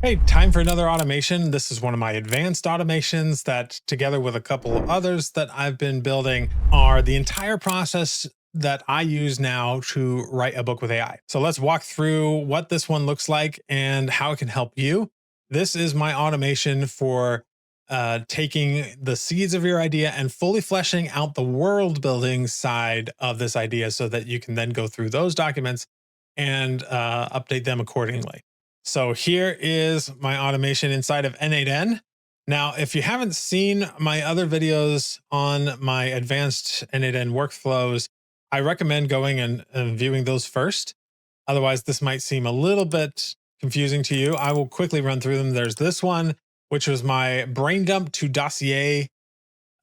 Hey, time for another automation. This is one of my advanced automations that, together with a couple of others that I've been building, are the entire process that I use now to write a book with AI. So let's walk through what this one looks like and how it can help you. This is my automation for taking the seeds of your idea and fully fleshing out the world building side of this idea so that you can then go through those documents and update them accordingly. So here is my automation inside of n8n. Now, if you haven't seen my other videos on my advanced n8n workflows, I recommend going and viewing those first. Otherwise, this might seem a little bit confusing to you. I will quickly run through them. There's this one, which was my brain dump to dossier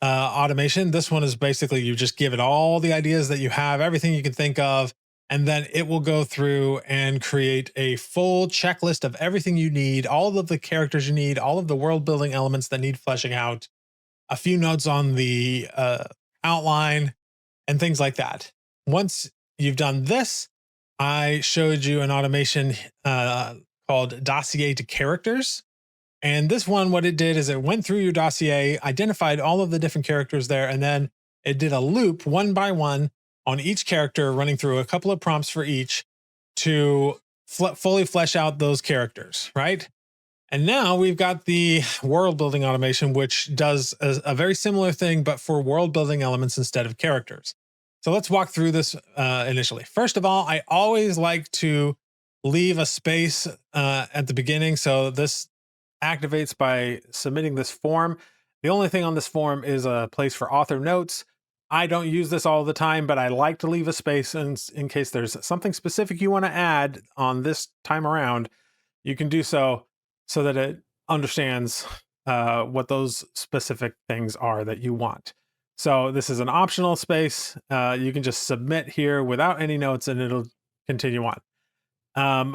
automation. This one is basically you just give it all the ideas that you have, everything you can think of, and then it will go through and create a full checklist of everything you need, all of the characters you need, all of the world building elements that need fleshing out, a few notes on the outline, and things like that. Once you've done this, I showed you an automation called dossier to characters. And this one, what it did is it went through your dossier, identified all of the different characters there, and then it did a loop one by one on each character, running through a couple of prompts for each to fully flesh out those characters, right? And now we've got the world building automation, which does a very similar thing, but for world building elements instead of characters. So let's walk through this initially. First of all, I always like to leave a space at the beginning. So this activates by submitting this form. The only thing on this form is a place for author notes. I don't use this all the time, but I like to leave a space in case there's something specific you want to add on this time around. You can do so that it understands what those specific things are that you want. So this is an optional space. You can just submit here without any notes and it'll continue on.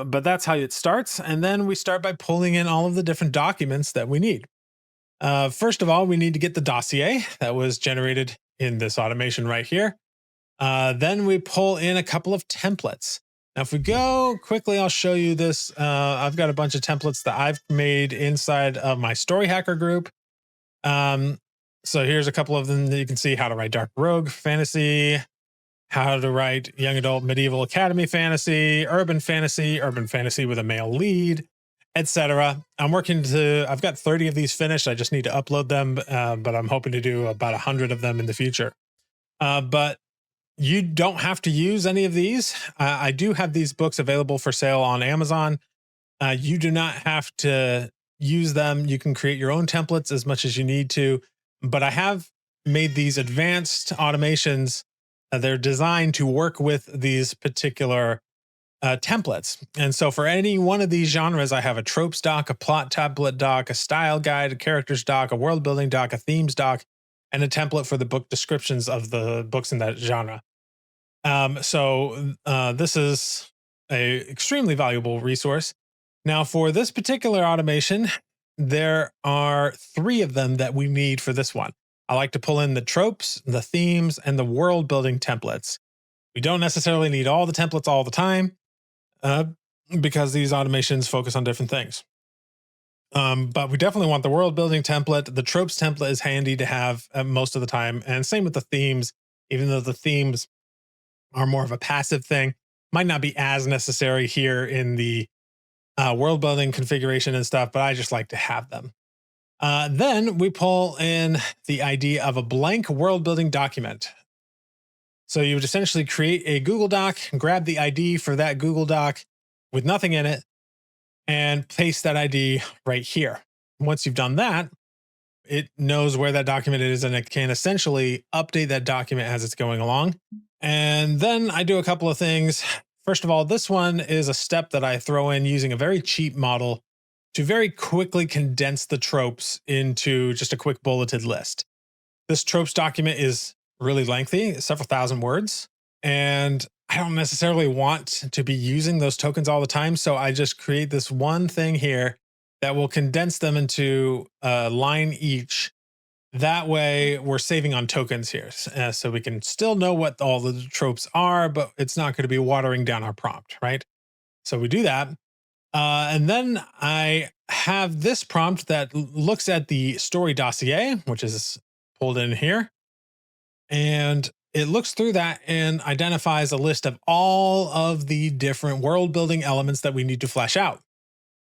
But that's how it starts. And then we start by pulling in all of the different documents that we need. First of all, we need to get the dossier that was generated in this automation right here. Then we pull in a couple of templates. Now, if we go quickly, I'll show you this. I've got a bunch of templates that I've made inside of my Story Hacker group. So here's a couple of them that you can see: how to write dark rogue fantasy, how to write young adult medieval academy fantasy, urban fantasy with a male lead, etc. I've got 30 of these finished. I just need to upload them, but I'm hoping to do about 100 of them in the future. But you don't have to use any of these. I do have these books available for sale on Amazon. You do not have to use them. You can create your own templates as much as you need to, but I have made these advanced automations. They're designed to work with these particular templates. And so for any one of these genres, I have a tropes doc, a plot template doc, a style guide, a characters doc, a world building doc, a themes doc, and a template for the book descriptions of the books in that genre. This is a extremely valuable resource. Now, for this particular automation, there are 3 of them that we need for this one. I like to pull in the tropes, the themes, and the world building templates. We don't necessarily need all the templates all the time because these automations focus on different things. But we definitely want the world building template. The tropes template is handy to have most of the time. And same with the themes, even though the themes are more of a passive thing, might not be as necessary here in the world building configuration and stuff, but I just like to have them. Then we pull in the idea of a blank world building document. So you would essentially create a Google Doc, grab the ID for that Google Doc with nothing in it, and paste that ID right here. Once you've done that, it knows where that document is and it can essentially update that document as it's going along. And then I do a couple of things. First of all, this one is a step that I throw in using a very cheap model to very quickly condense the tropes into just a quick bulleted list. This tropes document is really lengthy, several thousand words, and I don't necessarily want to be using those tokens all the time. So I just create this one thing here that will condense them into a line each. That way we're saving on tokens here. So we can still know what all the tropes are, but it's not going to be watering down our prompt, right? So we do that. And then I have this prompt that looks at the story dossier, which is pulled in here, and it looks through that and identifies a list of all of the different world building elements that we need to flesh out.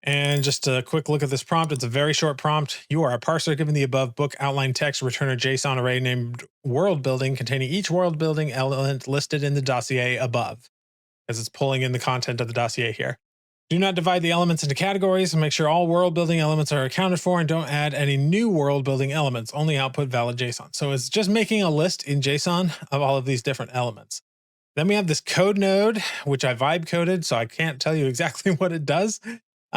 And just a quick look at this prompt. It's a very short prompt. You are a parser given the above book outline text, return a JSON array named world building containing each world building element listed in the dossier above, as it's pulling in the content of the dossier here. Do not divide the elements into categories and make sure all world building elements are accounted for, and don't add any new world building elements, only output valid JSON. So it's just making a list in JSON of all of these different elements. Then we have this code node, which I vibe coded, so I can't tell you exactly what it does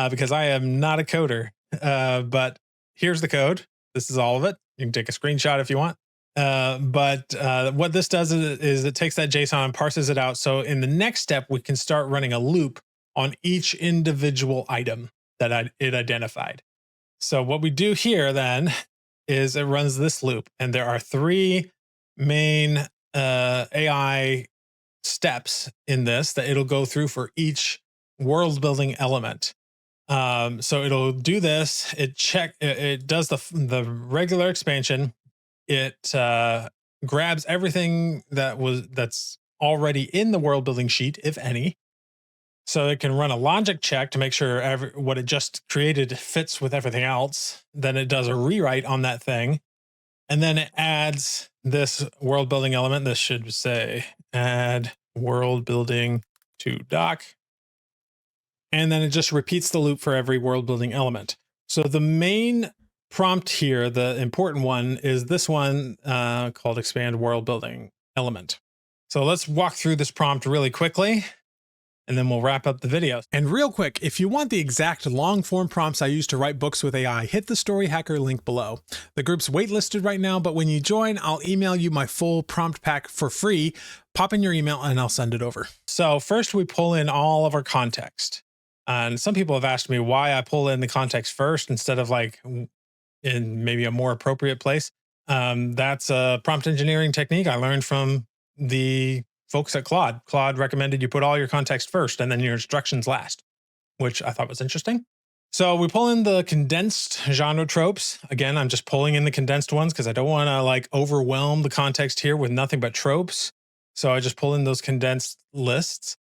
because I am not a coder. But here's the code. This is all of it. You can take a screenshot if you want. But what this does is it takes that JSON and parses it out. So in the next step, we can start running a loop on each individual item that it identified. So what we do here then is it runs this loop, and there are 3 main AI steps in this that it'll go through for each world building element. So it'll do this. It does the regular expansion. It grabs everything that's already in the world building sheet, if any. So it can run a logic check to make sure what it just created fits with everything else. Then it does a rewrite on that thing. And then it adds this world building element. This should say add world building to doc. And then it just repeats the loop for every world building element. So the main prompt here, the important one, is this one called expand world building element. So let's walk through this prompt really quickly, and then we'll wrap up the video. And real quick, if you want the exact long form prompts I use to write books with AI, hit the Story Hacker link below. The group's waitlisted right now, but when you join, I'll email you my full prompt pack for free. Pop in your email and I'll send it over. So first we pull in all of our context. And some people have asked me why I pull in the context first instead of like in maybe a more appropriate place. That's a prompt engineering technique I learned from the folks at Claude. Claude recommended you put all your context first and then your instructions last, which I thought was interesting. So we pull in the condensed genre tropes. Again, I'm just pulling in the condensed ones because I don't want to like overwhelm the context here with nothing but tropes. So I just pull in those condensed lists.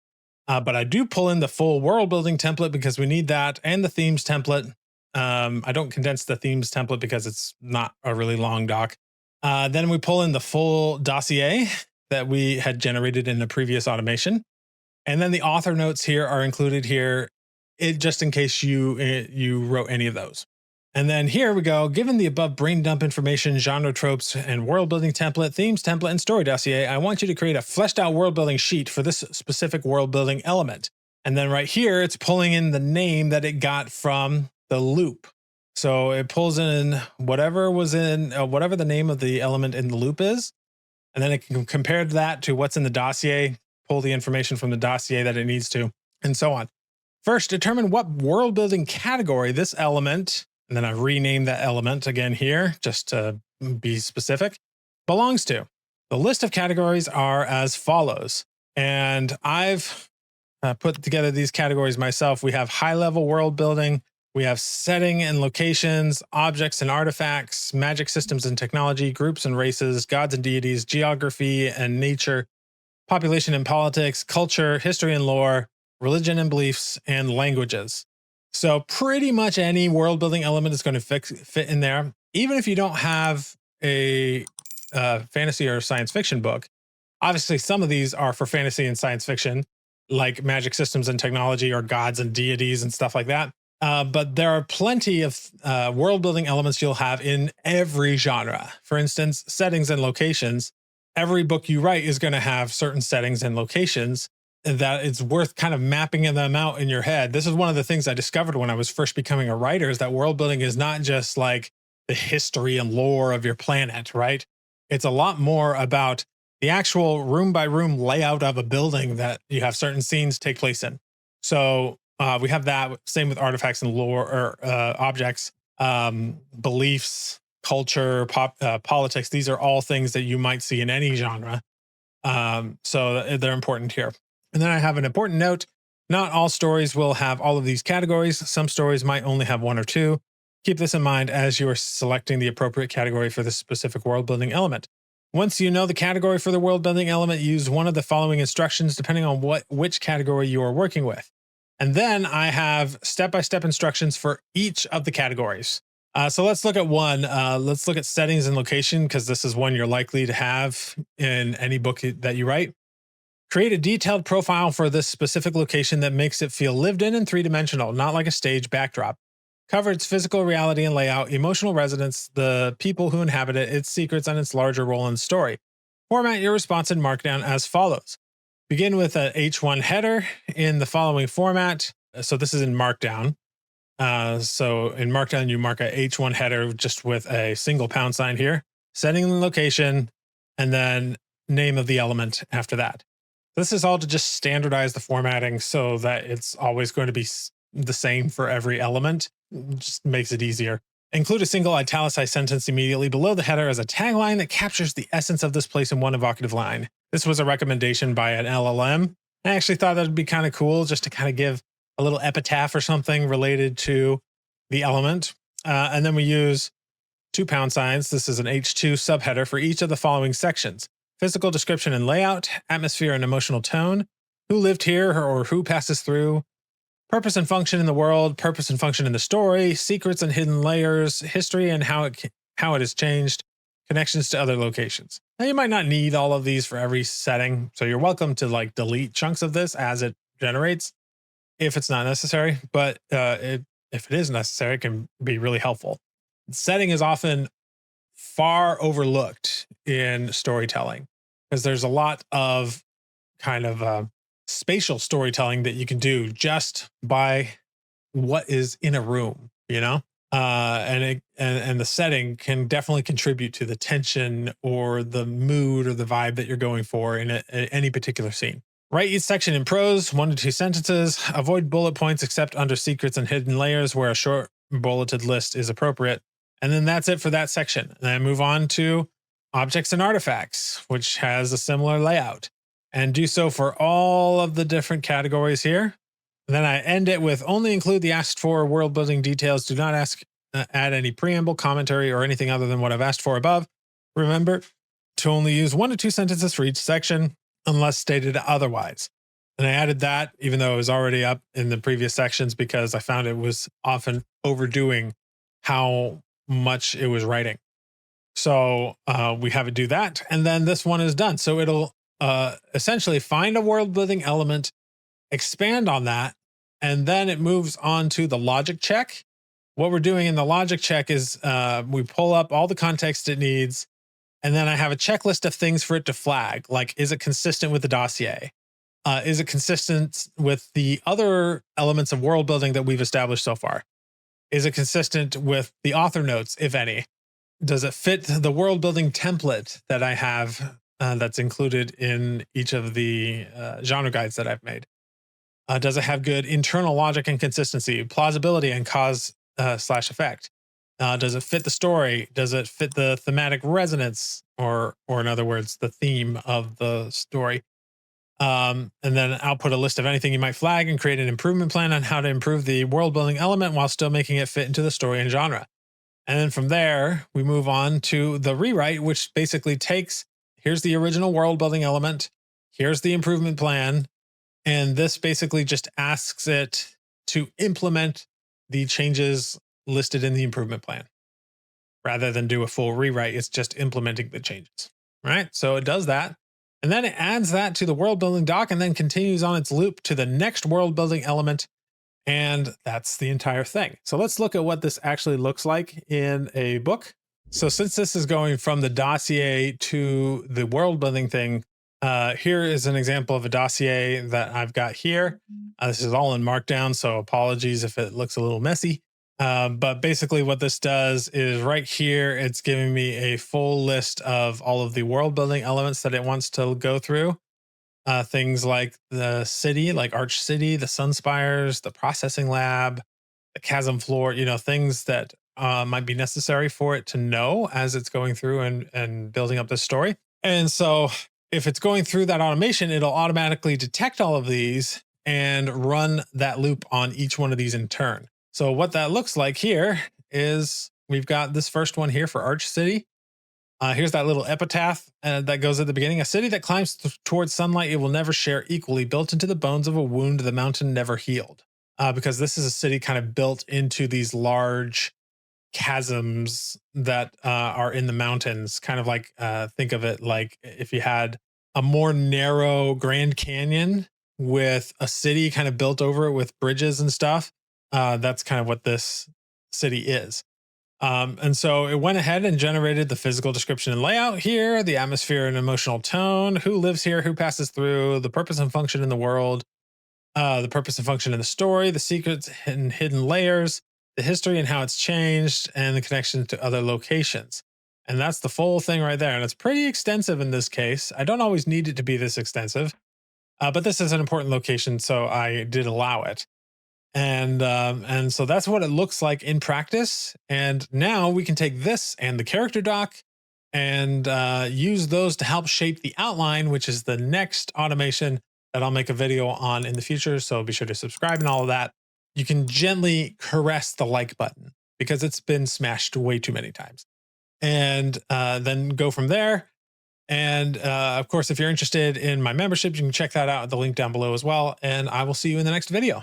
But I do pull in the full world building template because we need that, and the themes template. I don't condense the themes template because it's not a really long doc. Then we pull in the full dossier that we had generated in a previous automation. And then the author notes here are included here, just in case you wrote any of those. And then here we go. Given the above brain dump information, genre tropes, and world building template, themes template, and story dossier, I want you to create a fleshed out world building sheet for this specific world building element. And then right here, it's pulling in the name that it got from the loop. So it pulls in whatever was in, whatever the name of the element in the loop is. And then it can compare that to what's in the dossier, pull the information from the dossier that it needs to, and so on. First, determine what world building category this element, and then I rename that element again here, just to be specific, belongs to. The list of categories are as follows. And I've put together these categories myself. We have high-level world building. We have setting and locations, objects and artifacts, magic systems and technology, groups and races, gods and deities, geography and nature, population and politics, culture, history and lore, religion and beliefs, and languages. So pretty much any world building element is going to fit in there. Even if you don't have a fantasy or science fiction book, obviously some of these are for fantasy and science fiction, like magic systems and technology or gods and deities and stuff like that. But there are plenty of world building elements you'll have in every genre. For instance, settings and locations. Every book you write is going to have certain settings and locations that it's worth kind of mapping them out in your head. This is one of the things I discovered when I was first becoming a writer, is that world building is not just like the history and lore of your planet, right? It's a lot more about the actual room by room layout of a building that you have certain scenes take place in. So we have that. Same with artifacts and lore, or objects, beliefs, culture, politics. These are all things that you might see in any genre. So they're important here. And then I have an important note Not all stories will have all of these categories. Some stories might only have one or two. Keep this in mind as you are selecting the appropriate category for this specific world building element. Once you know the category for the world building element, use one of the following instructions depending on which category you are working with. And then I have step-by-step instructions for each of the categories. So let's look at one. Let's look at settings and location, because this is one you're likely to have in any book that you write. Create a detailed profile for this specific location that makes it feel lived in and three-dimensional, not like a stage backdrop. Cover its physical reality and layout, emotional resonance, the people who inhabit it, its secrets, and its larger role in the story. Format your response in Markdown as follows. Begin with an H1 header in the following format. So this is in Markdown. So in Markdown, you mark a H1 header just with a single pound sign here, setting the location, and then name of the element after that. This is all to just standardize the formatting so that it's always going to be the same for every element. It just makes it easier. Include a single italicized sentence immediately below the header as a tagline that captures the essence of this place in one evocative line. This was a recommendation by an LLM. I actually thought that'd be kind of cool just to kind of give a little epitaph or something related to the element. And then we use 2 pound signs. This is an H2 subheader for each of the following sections: physical description and layout, atmosphere and emotional tone, who lived here or who passes through, purpose and function in the world, purpose and function in the story, secrets and hidden layers, history and how it has changed, connections to other locations. Now, you might not need all of these for every setting, so you're welcome to like delete chunks of this as it generates if it's not necessary, but if it is necessary, it can be really helpful. Setting is often far overlooked in storytelling because there's a lot of kind of spatial storytelling that you can do just by what is in a room, you know? And the setting can definitely contribute to the tension or the mood or the vibe that you're going for in any particular scene. Write each section in prose, 1 to 2 sentences. Avoid bullet points except under secrets and hidden layers where a short bulleted list is appropriate. And then that's it for that section. And I move on to objects and artifacts, which has a similar layout, and do so for all of the different categories here. And then I end it with only include the asked for world building details. Do not add any preamble, commentary, or anything other than what I've asked for above. Remember to only use 1 to 2 sentences for each section unless stated otherwise. And I added that even though it was already up in the previous sections because I found it was often overdoing how much it was writing. So we have it do that. And then this one is done. So it'll essentially find a world building element, expand on that, and then it moves on to the logic check. What we're doing in the logic check is we pull up all the context it needs, and then I have a checklist of things for it to flag. Like, is it consistent with the dossier? Is it consistent with the other elements of world building that we've established so far? Is it consistent with the author notes, if any? Does it fit the world building template that I have that's included in each of the genre guides that I've made? Does it have good internal logic and consistency, plausibility and cause / effect? Does it fit the story? Does it fit the thematic resonance, or in other words, the theme of the story? And then output a list of anything you might flag and create an improvement plan on how to improve the world building element while still making it fit into the story and genre. And then from there, we move on to the rewrite, which basically takes, here's the original world building element, here's the improvement plan, and this basically just asks it to implement the changes listed in the improvement plan. Rather than do a full rewrite, it's just implementing the changes. All right, so it does that. And then it adds that to the world building doc and then continues on its loop to the next world building element. And that's the entire thing. So let's look at what this actually looks like in a book. So since this is going from the dossier to the world building thing, here is an example of a dossier that I've got here. This is all in Markdown, so apologies if it looks a little messy. But basically what this does is right here, it's giving me a full list of all of the world building elements that it wants to go through. Things like the city, like Arch City, the Sun Spires, the processing lab, the chasm floor, you know, things that might be necessary for it to know as it's going through and building up this story. And so if it's going through that automation, it'll automatically detect all of these and run that loop on each one of these in turn. So what that looks like here is we've got this first one here for Arch City. Here's that little epitaph that goes at the beginning. A city that climbs towards sunlight, it will never share equally, built into the bones of a wound the mountain never healed. Because this is a city kind of built into these large chasms that are in the mountains. Kind of like, think of it like if you had a more narrow Grand Canyon with a city kind of built over it with bridges and stuff. That's kind of what this city is. And so it went ahead and generated the physical description and layout here, the atmosphere and emotional tone, who lives here, who passes through, the purpose and function in the world, the purpose and function in the story, the secrets and hidden layers, the history and how it's changed, and the connection to other locations. And that's the full thing right there. And it's pretty extensive in this case. I don't always need it to be this extensive, but this is an important location, so I did allow it. And so that's what it looks like in practice. And now we can take this and the character doc and use those to help shape the outline, which is the next automation that I'll make a video on in the future. So be sure to subscribe and all of that. You can gently caress the like button because it's been smashed way too many times, and then go from there. And of course, if you're interested in my membership, you can check that out at the link down below as well. And I will see you in the next video.